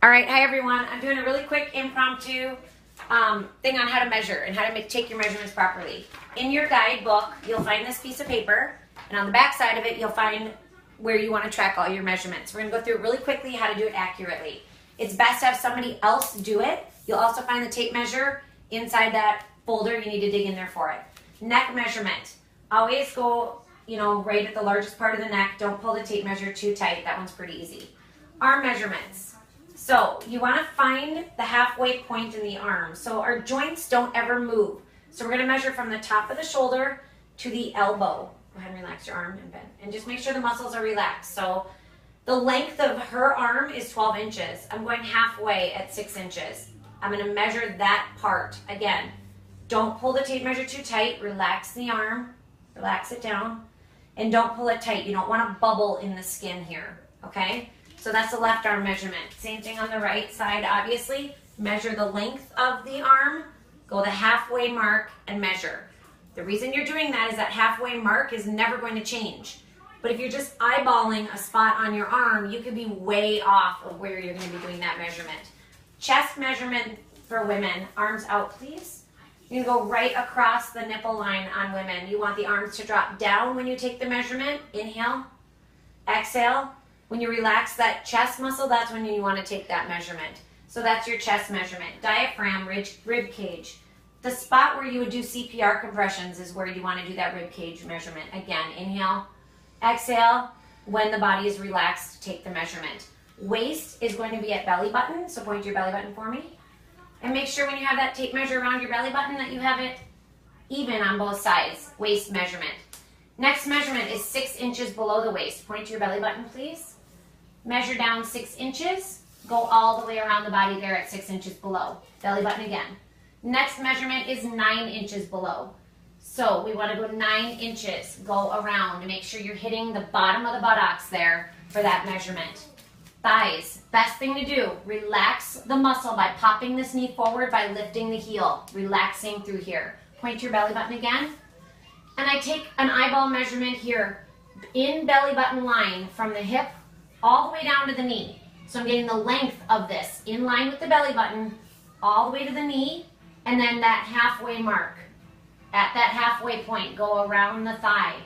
All right, hi everyone. I'm doing a really quick impromptu thing on how to measure and how to take your measurements properly. In your guidebook, you'll find this piece of paper, and on the back side of it, you'll find where you want to track all your measurements. We're going to go through it really quickly, how to do it accurately. It's best to have somebody else do it. You'll also find the tape measure inside that folder. You need to dig in there for it. Neck measurement. Always go, right at the largest part of the neck. Don't pull the tape measure too tight. That one's pretty easy. Arm measurements. So you want to find the halfway point in the arm. So our joints don't ever move. So we're going to measure from the top of the shoulder to the elbow. Go ahead and relax your arm and bend. And just make sure the muscles are relaxed. So the length of her arm is 12 inches. I'm going halfway at 6 inches. I'm going to measure that part. Again, don't pull the tape measure too tight. Relax the arm. Relax it down. And don't pull it tight. You don't want to bubble in the skin here. Okay? So that's the left arm measurement. Same thing on the right side, obviously. Measure the length of the arm, go the halfway mark, and measure. The reason you're doing that is that halfway mark is never going to change. But if you're just eyeballing a spot on your arm, you could be way off of where you're going to be doing that measurement. Chest measurement for women. Arms out, please. You're going to go right across the nipple line on women. You want the arms to drop down when you take the measurement. Inhale. Exhale. When you relax that chest muscle, that's when you want to take that measurement. So that's your chest measurement. Diaphragm, rib cage. The spot where you would do CPR compressions is where you want to do that rib cage measurement. Again, inhale, exhale. When the body is relaxed, take the measurement. Waist is going to be at belly button, so point to your belly button for me. And make sure when you have that tape measure around your belly button that you have it even on both sides. Waist measurement. Next measurement is 6 inches below the waist. Point to your belly button, please. Measure down 6 inches, go all the way around the body there at 6 inches below. Belly button again. Next measurement is 9 inches below. So we want to go 9 inches, go around to make sure you're hitting the bottom of the buttocks there for that measurement. Thighs, best thing to do, relax the muscle by popping this knee forward by lifting the heel, relaxing through here. Point to your belly button again. And I take an eyeball measurement here in belly button line from the hip all the way down to the knee. So I'm getting the length of this in line with the belly button, all the way to the knee, and then that halfway mark. At that halfway point, go around the thigh.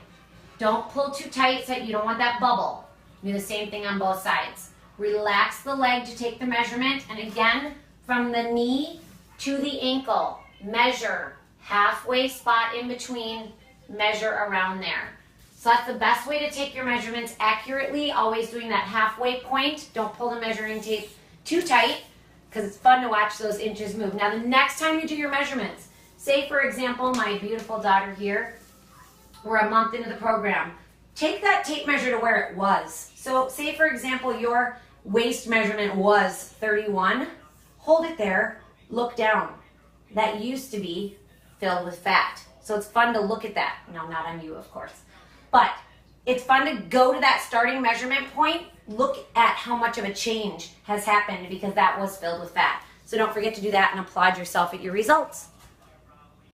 Don't pull too tight so you don't want that bubble. Do the same thing on both sides. Relax the leg to take the measurement, and again, from the knee to the ankle, measure halfway spot in between, measure around there. So that's the best way to take your measurements accurately, always doing that halfway point. Don't pull the measuring tape too tight because it's fun to watch those inches move. Now the next time you do your measurements, say for example, my beautiful daughter here, we're a month into the program. Take that tape measure to where it was. So say for example, your waist measurement was 31. Hold it there, look down. That used to be filled with fat. So it's fun to look at that. No, not on you, of course. But it's fun to go to that starting measurement point, look at how much of a change has happened because that was filled with fat. So don't forget to do that and applaud yourself at your results.